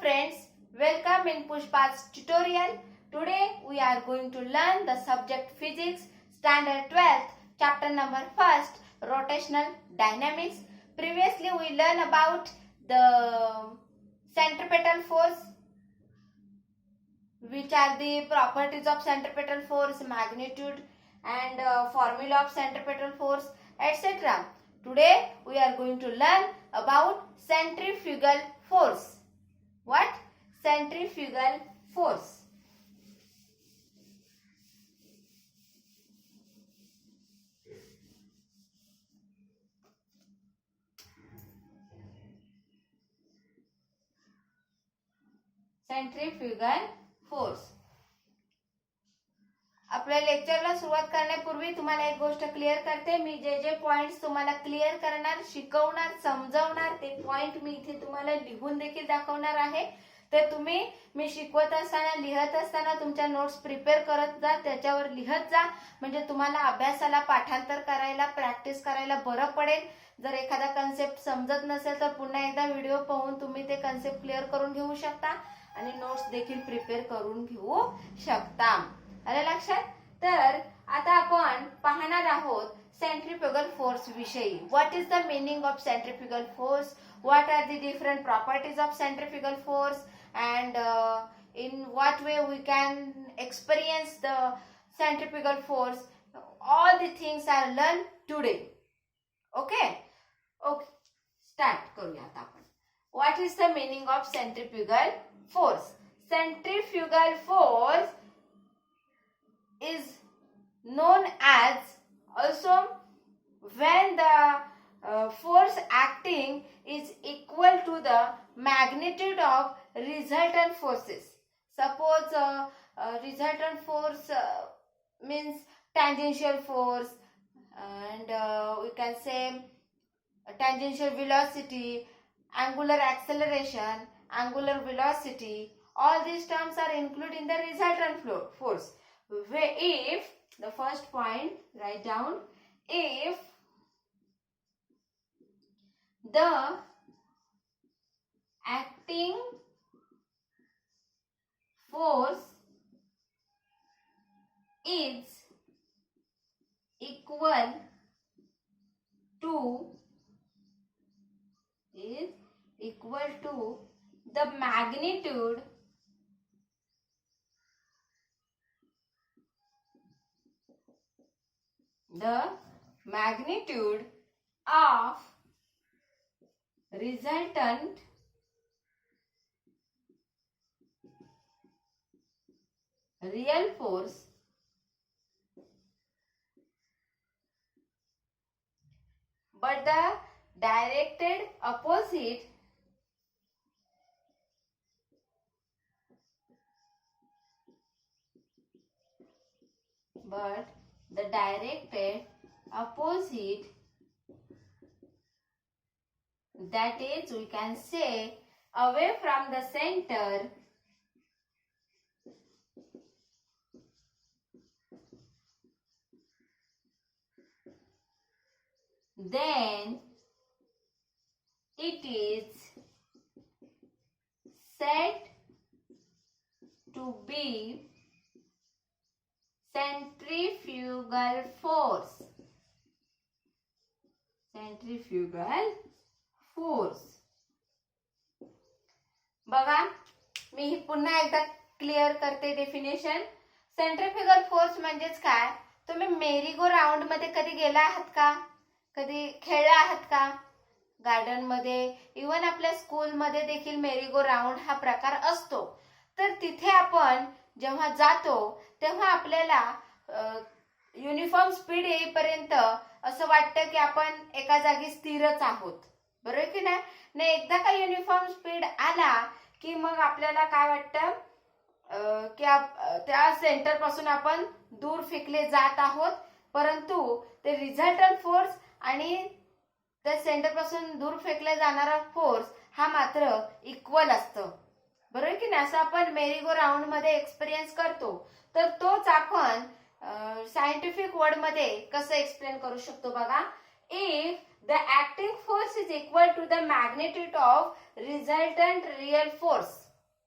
friends, welcome in Pushpa's tutorial. Today we are going to learn the subject physics, standard 12th, chapter number 1st, rotational dynamics. Previously we learned about the centripetal force, which are the properties of centripetal force, magnitude and formula of centripetal force, etc. Today we are going to learn about centrifugal force. What? Centrifugal force. Centrifugal force. आपल्या लेक्चरला सुरुवात करण्यापूर्वी तुम्हाला एक गोष्ट clear करते. मी जे जे points तुम्हाला clear करणार, शिकवणार, समजावणार ते पॉइंट मी इथे तुम्हाला लिहून देखील दाखवणार आहे. तर तुम्ही मी शिकवत असताना, लिहत असताना तुमच्या नोट्स प्रिपेअर करत जा, त्याच्यावर लिहत जा, म्हणजे तुम्हाला अभ्यासाला पाठांतर करायला, प्रॅक्टिस करायला बरं पडेल. जर एखादा कन्सेप्ट समजत नसेल तर पुन्हा एकदा व्हिडिओ पाहून तुम्ही ते कन्सेप्ट क्लिअर करून घेऊ शकता आणि नोट्स देखील प्रिपेअर करून घेऊ शकता. आलं लक्षात? तर आता आपण पाहणार आहोत सेंट्रिफ्युगल फोर्स विषयी. What is the meaning of centrifugal force, what are the different properties of centrifugal force, and in what way we can experience the centrifugal force. All the things are learned today. Okay, start करूयात आपण. What is the meaning of centrifugal force? Centrifugal force is known as also when the force acting is equal to the magnitude of resultant forces. Suppose resultant force means tangential force, and we can say tangential velocity, angular acceleration, angular velocity. All these terms are included in the resultant force. If the first point, write down, if the acting force is equal to the magnitude of resultant real force but the directed opposite that is, we can say, away from the center, then it is said to be centrifugal force. Centrifugal force. बघा, मी ही पुन्हा एकदा clear करते definition. Centrifugal force म्हणजेच काय? तुम्ही मेरी go round मध्ये कधी गेला आहात का? कधी खेळला आहात का? गार्डन मध्ये, इवन आपल्या स्कूल मध्ये देखील मेरी गो राऊंड हा प्रकार असतो. तर तिथे आपण जेव्हा जातो तेव्हा आपल्याला युनिफॉर्म स्पीड येईपर्यंत असं वाटतं की आपण एका जागी स्थिरच आहोत. बरोबर की नाही? एकदा का युनिफॉर्म स्पीड आला की मग आपल्याला काय वाटतं की त्या सेंटर पासून आपण दूर फेकले जात आहोत. परंतु ते रिझल्टंट फोर्स आणि त्या सेंटर पासून दूर फेकला जाणारा फोर्स हा मात्र इक्वल असतं. बरोबर की नाही? असं आपण मेरी गो राऊंड मध्ये एक्सपिरियन्स करतो. तर तोच आपण सायंटिफिक वर्ड मध्ये कसं एक्सप्लेन करू शकतो बघा. If the acting force is equal to the magnitude of resultant real force.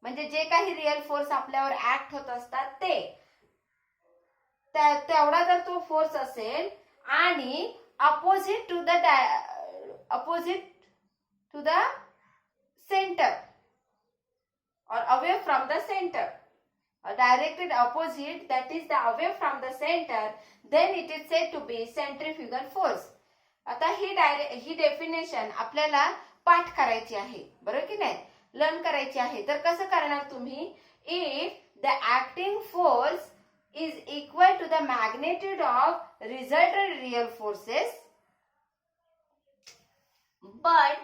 म्हणजे जे काही रिअल फोर्स आपल्यावर ऍक्ट होत असतात तेवढा जर तो फोर्स असेल आणि opposite to the centre or away from the center, or directed opposite, that is the away from the center, then it is said to be centrifugal force. आता ही definition आपल्याला पाठ करायची आहे, बरोबर की नाही, लर्न करायची आहे. तर कसं करणार तुम्ही? If the acting force is equal to the magnitude of resultant real forces but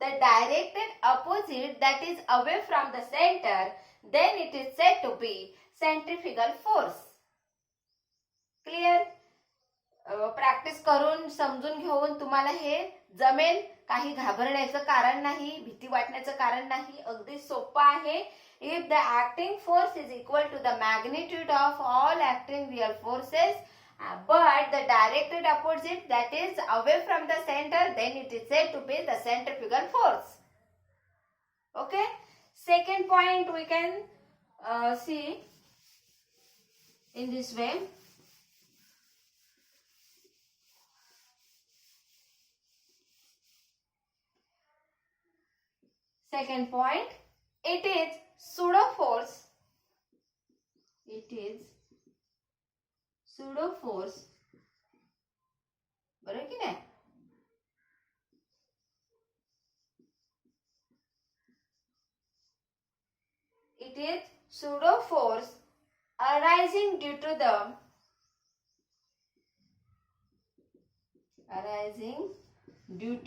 the directed opposite, that is away from the center, then it is said to be centrifugal force. Clear? Practice करून समजून घेऊन तुम्हाला हे जमेल. काही घाबरण्याचं कारण नाही, भीती वाटण्याचं कारण नाही, अगदी सोपं आहे. If the acting force is equal to the magnitude of all acting real forces but the directed opposite, that is away from the center, then it is said to be the centrifugal force. Okay, second point we can see in this way. Second point, it is pseudo force. It is pseudo force, बरोबर की नाही? It is pseudo force arising due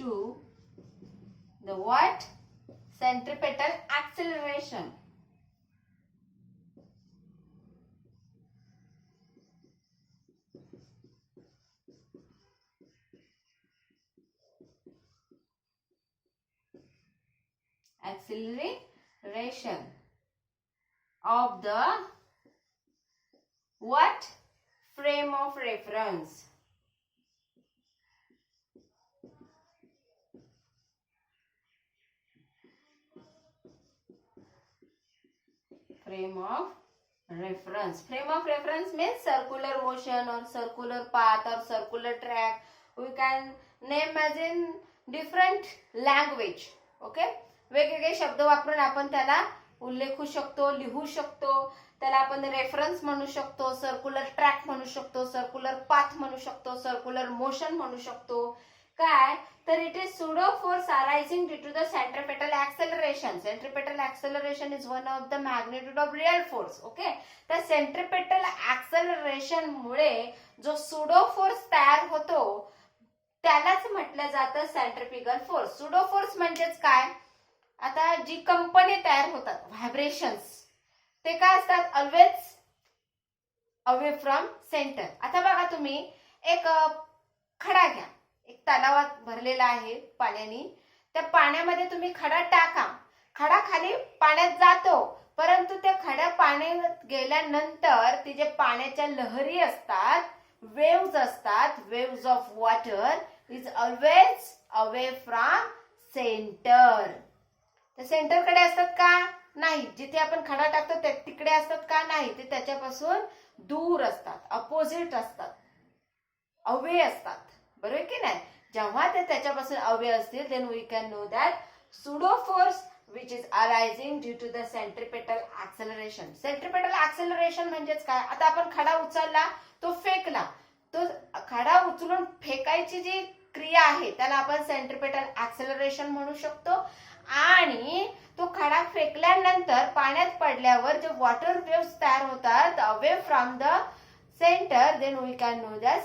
to the what? Centripetal acceleration. Acceleration of the what? Frame of reference. Frame of reference. Frame of reference means circular motion or circular path or circular track. We can name as in different language. Okay, वेगवेगळे शब्द वापरून आपण त्याला उल्लेखू शकतो, लिहू शकतो. त्याला आपण रेफरन्स म्हणू शकतो, सर्क्युलर ट्रॅक म्हणू शकतो, सर्क्युलर पाथ म्हणू शकतो, सर्क्युलर मोशन म्हणू शकतो. काय तर it is pseudo force arising due to the centripetal acceleration. Centripetal acceleration is one of the magnitude of real force. Okay, तर centripetal acceleration मुळे जो pseudo force तयार होतो त्यालाच म्हटलं जातं सेंट्रिफ्युगल फोर्स. सुडो फोर्स म्हणजेच काय? आता जी कंपनी तयार होतात व्हायब्रेशन्स ते काय असतात? Always away from centre. आता बघा तुम्ही एक खडा घ्या, एक तलावात भरलेला आहे पाण्याने. त्या पाण्यामध्ये तुम्ही खडा टाका, खडा खाली पाण्यात जातो, परंतु त्या खड्या पाण्यात गेल्यानंतर ती जे पाण्याच्या लहरी असतात, वेव्ज असतात, waves of water is always away from centre. तर सेंटर कडे असतात का? नाही. जिथे आपण खडा टाकतो ते तिकडे असतात का? नाही. ते त्याच्यापासून दूर असतात, अपोजिट असतात, अवे असतात, बरोबर की नाही? जेव्हा ते त्याच्यापासून अवे असतील then we can know that pseudo force which is arising due to the centripetal acceleration. Centripetal acceleration म्हणजेच काय? आता आपण खडा उचलला, तो फेकला, तो खडा उचलून फेकायची जी क्रिया आहे त्याला आपण सेंट्रिपेटल ऍक्सेलरेशन म्हणू शकतो. आणि तो खडा फेकल्यानंतर पाण्यात पडल्यावर जे वॉटर वेव्स तयार होतात away from the centre, then we can know the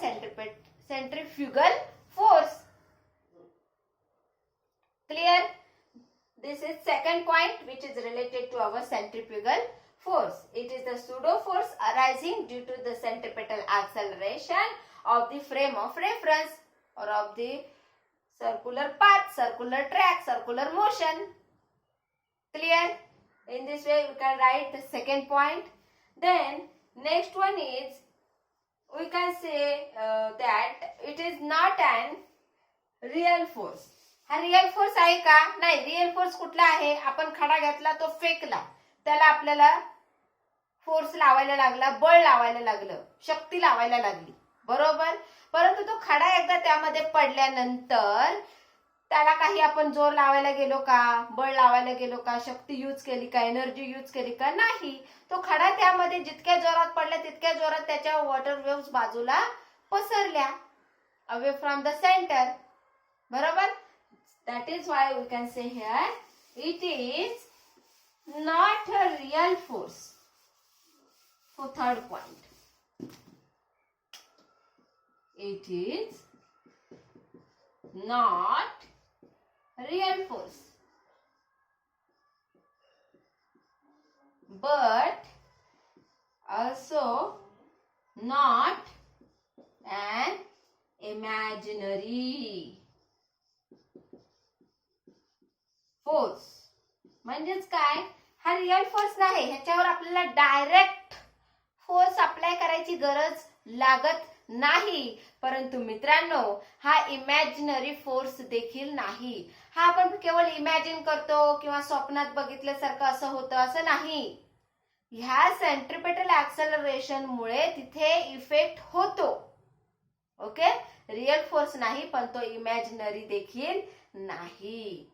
centrifugal force. Clear? This is second point which is related to our centrifugal force. It is the pseudo force arising due to the centripetal acceleration of the frame of reference or of the circular path, circular track, circular motion. Clear? In this way we can write the second point. Then next one is we can say that it is not an real force. हा real force आहे का? नाही. Real force कुठला आहे? आपण खडा घेतला, तो फेकला, त्याला आपल्याला फोर्स लावायला लागला, बळ लावायला लागलं, शक्ती लावायला लागली, बरोबर. परंतु तो खडा एकदा त्यामध्ये पडल्यानंतर त्याला काही आपण जोर लावायला गेलो का, बळ लावायला गेलो का, शक्ती यूज केली का, एनर्जी यूज केली का? नाही. तो खडा त्यामध्ये जितक्या जोरात पडला तितक्या जोरात त्याच्या वॉटर वेव्स बाजूला पसरल्या, अवे फ्रॉम द सेंटर, बरोबर. That is why we can say here it is not a real force. For third point, it is not real force, but also not an imaginary force. म्हणजेच काय? हा real force नाही, ह्याच्यावर आपल्याला direct force apply करायची गरज लागत नाही. परंतु मित्रांनो, हा इमॅजिनरी फोर्स देखील नाही. हा आपण केवळ इमॅजिन करतो किंवा स्वप्नात बघितल्यासारखं असं होतं असं नाही. ह्या सेंट्रिपेटल ऍक्सेलरेशन मुळे तिथे इफेक्ट होतो. ओके. रिअल फोर्स नाही, पण तो इमॅजिनरी देखील नाही.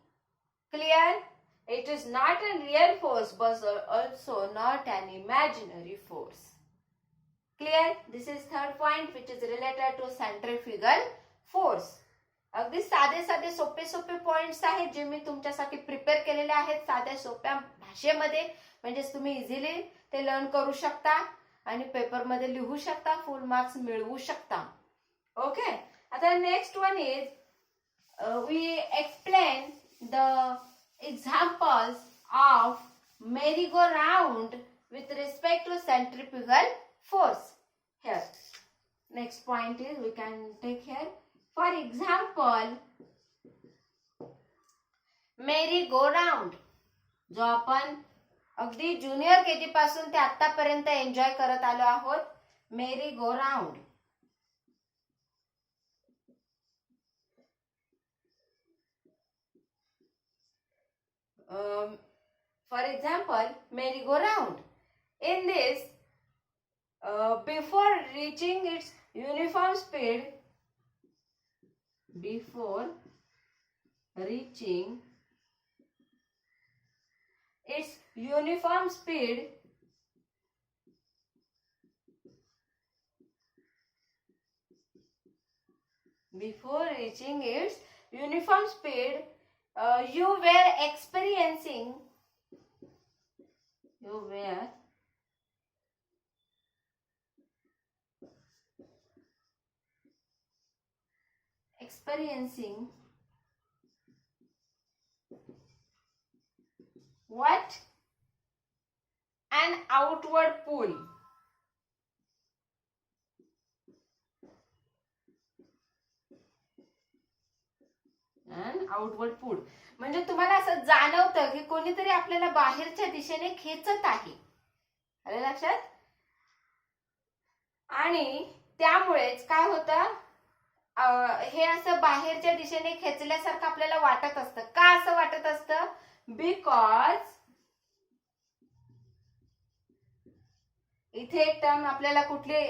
Clear? It is not a real force but also not an imaginary force. Clear? This is third point which is related to centrifugal force. अगदी साधे साधे सोपे सोपे पॉइंट्स आहेत जे मी तुमच्यासाठी प्रिपेअर केलेले आहेत साध्या सोप्या भाषेमध्ये, म्हणजे तुम्ही इझिली ते लर्न करू शकता आणि पेपरमध्ये लिहू शकता, फुल मार्क्स मिळवू शकता. ओके. आता next one is we explain the examples of merry-go-round with respect to centrifugal force. Here, next point is we can take here. For example, merry-go-round, जो आपण अगदी ज्युनियर केजी पासून ते आतापर्यंत एन्जॉय करत आलो आहोत. merry-go-round. For example, merry-go-round. In this, before reaching its uniform speed, before reaching its uniform speed, before reaching its uniform speed, you were experiencing what? An outward pull. An outward pull. म्हणजे तुम्हाला असं जाणवतं की कोणीतरी आपल्याला बाहेरच्या दिशेने खेचत आहे. आले लक्षात? आणि त्यामुळेच काय होतं, हे असं बाहेरच्या दिशेने खेचल्यासारखं आपल्याला वाटत असतं. का असं वाटत असतं? बिकॉज इथे एक टर्म आपल्याला कुठले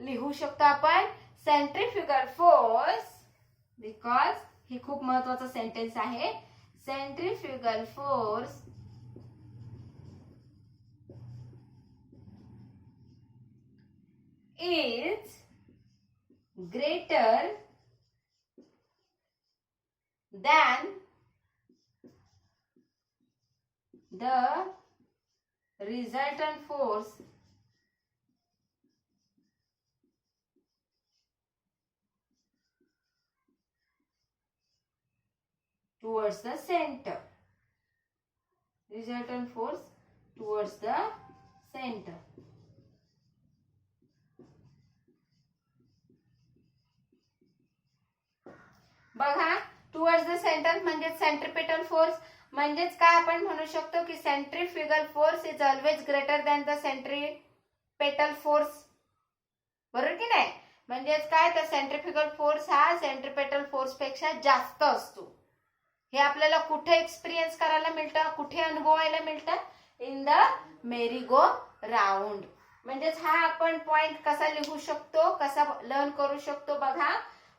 लिहू शकतो आपण? Centrifugal force. बिकॉज ही खूप महत्वाचा सेंटेन्स आहे. Centrifugal force is greater than the resultant force towards the center. Resultant force towards the center. बघा, टुवर्ड्स द सेंटर म्हणजे सेंट्रिपेटल फोर्स. म्हणजेच काय आपण म्हणू शकतो की centrifugal force is always greater than the centripetal force. बरोबर की नाही? म्हणजेच काय, तर सेंट्रिफ्युगल फोर्स हा सेंट्रिपेटल फोर्स पेक्षा जास्त असतो. हे आपल्याला कुठे एक्सपिरियन्स करायला मिळतं, कुठे अनुभवायला मिळतं? इन द मेरी गो राऊंड. म्हणजेच हा आपण पॉइंट कसा लिहू शकतो, कसा लर्न करू शकतो बघा.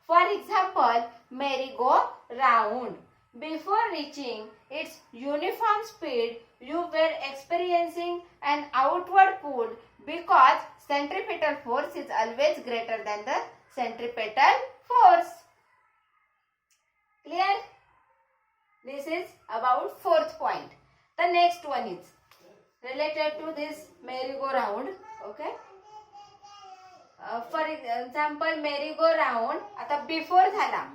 फॉर एक्झाम्पल, मेरी go round. Before reaching it's uniform speed, you were experiencing an outward pull because centripetal force is always greater than the centripetal force. Clear? This is about fourth point. The next one is related to this merry-go-round. Okay. For example, merry-go-round आता before झाला.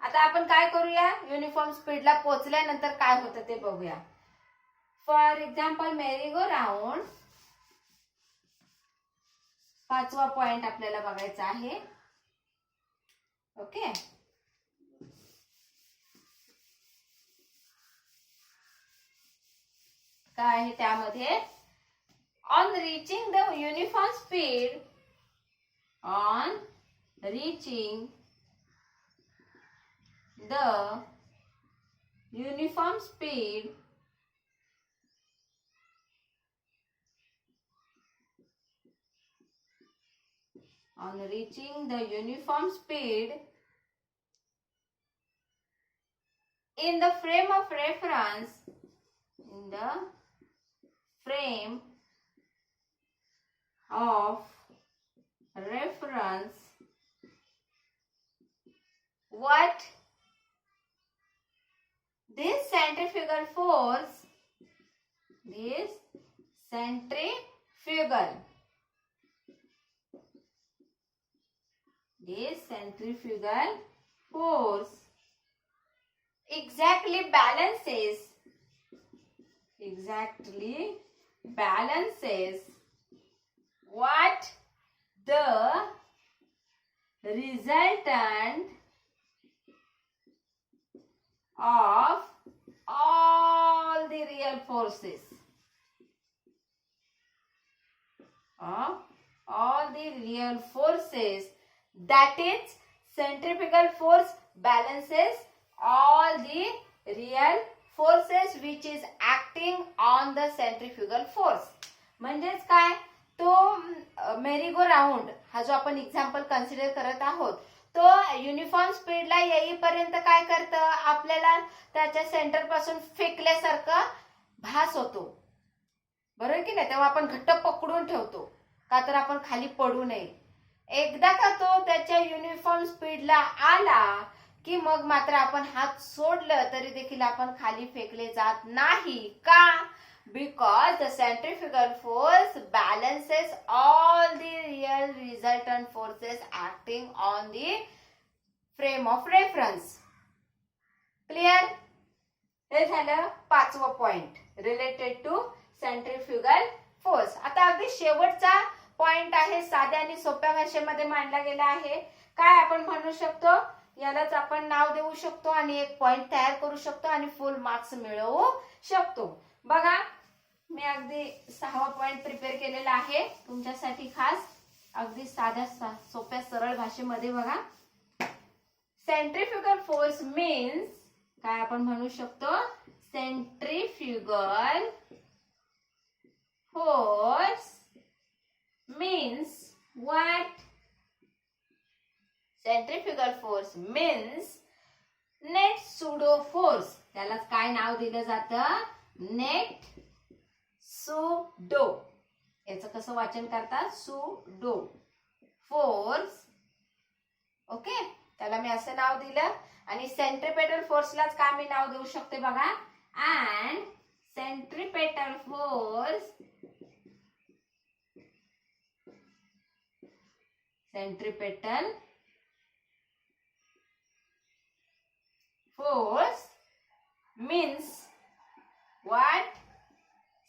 आता आपण काय करूया, uniform स्पीडला पोहोचल्यानंतर काय होतं ते बघूया. फॉर एक्झाम्पल, merry-go-round, पाचवा पॉइंट आपल्याला बघायचा आहे. ओके. काय आहे त्यामध्ये, on reaching the uniform speed, on reaching the uniform speed, on reaching the uniform speed in the frame of reference, in the frame of reference, what this centrifugal force, this centrifugal force exactly balances what the resultant of all the real forces, that is, centrifugal force balances all the real forces which is acting on the centrifugal force. म्हणजेच काय, तो मेरी-गो round हा जो आपण example consider करत आहोत, तो uniform स्पीडला येईपर्यंत काय करतं, आपल्याला त्याच्या सेंटर पासून फेकल्यासारखं भास होतो, बरोबर की नाही. तेव्हा आपण घट्ट पकडून ठेवतो, का तर आपण खाली पडू नये. एकदा का तो त्याच्या युनिफॉर्म स्पीडला आला की मग मात्र आपण हात सोडलं तरी देखील आपण खाली फेकले जात नाही. का? Because the centrifugal force balances all the real resultant forces acting on the frame of reference. Clear? हे झालं पाचवं point related to centrifugal force. आता अगदी शेवटचा पॉइंट आहे, साध्या आणि सोप्या भाषेमध्ये मांडला गेला आहे. काय आपण म्हणू शकतो, यालाच आपण नाव देऊ शकतो आणि एक पॉइंट तयार करू शकतो आणि फुल मार्क्स मिळवू शकतो. बघा, मी अगदी 6वा पॉइंट प्रिपेअर केलेला आहे तुमच्यासाठी खास, अगदी साध्या सोप्या सरळ भाषेमध्ये. बघा, सेंट्रिफ्युगल फोर्स मीन्स काय आपण म्हणू शकतो, centrifugal force means what? Centrifugal force means net pseudo force. त्यालाच काय नाव दिलं जातं, नेट सुडो. याचं कसं वाचन करतात, सुडो फोर्स. ओके, त्याला मी असं नाव दिलं. आणि सेंट्रिपेटल फोर्सलाच काय मी नाव देऊ शकते बघा, and centripetal force, centripetal force means what?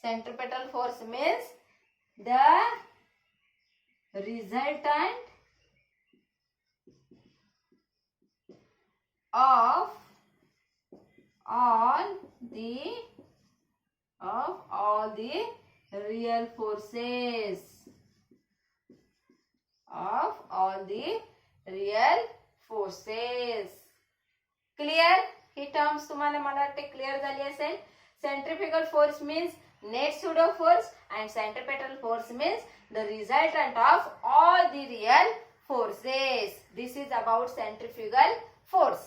Centripetal force means the resultant of all the real forces, of all the real forces. Clear? ही टर्म्स तुम्हाला मला वाटते क्लिअर झाली असेल. Centrifugal force means net pseudo force and centripetal force means the resultant of all the real forces. This is about centrifugal force.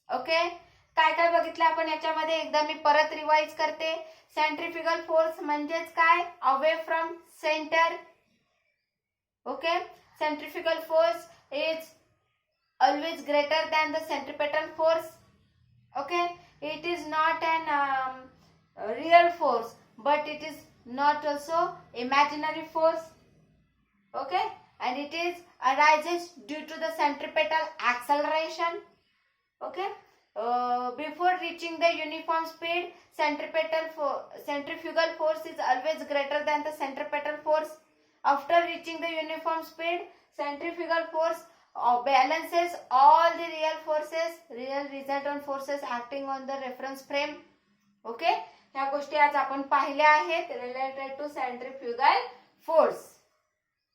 Okay, काय काय बघितलं आपण याच्यामध्ये एकदा मी परत रिवाइज करते. सेंट्रिफ्युगल फोर्स म्हणजेच काय? Away from centre. Okay, centrifugal force is always greater than the centripetal force. Okay, it is not an real force, but it is not also imaginary force. Okay, and it is arises due to the centripetal acceleration. Okay, before reaching the uniform speed, centrifugal force is always greater than the centripetal force. After reaching the uniform speed, centrifugal force balances all the real resultant forces acting on the reference frame. Okay, ह्या गोष्टी आज आपण पाहिल्या आहेत related to centrifugal force.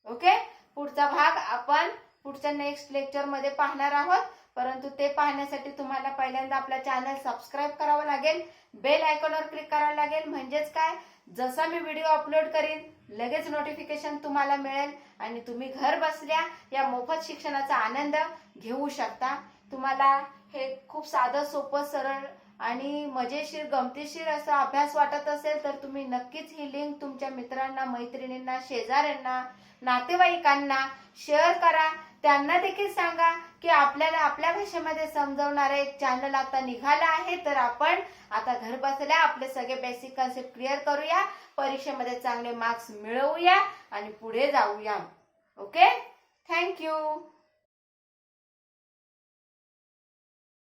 Okay, पुढचा भाग आपण पुढच्या नेक्स्ट लेक्चर मध्ये पाहणार आहोत. परंतु ते पाहण्यासाठी तुम्हाला पहिल्यांदा आपला चॅनल सबस्क्राईब करावं लागेल, बेल आयकॉनवर क्लिक करावं लागेल. म्हणजेच काय, जसा मी व्हिडिओ अपलोड करीन लगेच नोटिफिकेशन तुम्हाला मिळेल आणि तुम्ही घर बसल्या या मोफत शिक्षणाचा आनंद घेऊ शकता. तुम्हाला हे खूप साधं सोपं सरळ आणि मजेशीर गमतीशीर असा अभ्यास वाटत असेल तर तुम्ही नक्कीच ही लिंक तुमच्या मित्रांना, मैत्रिणींना, शेजाऱ्यांना, नातेवाईकांना शेअर करा. त्यांना देखील सांगा की आपल्याला आपल्या भाषेमध्ये समजवणारे एक चॅनल आता निघाला आहे. तर आपण आता घर बसल्या आपले सगळे बेसिक कन्सेप्ट क्लिअर करूया, परीक्षेमध्ये चांगले मार्क्स मिळवूया आणि पुढे जाऊया. Okay, thank you.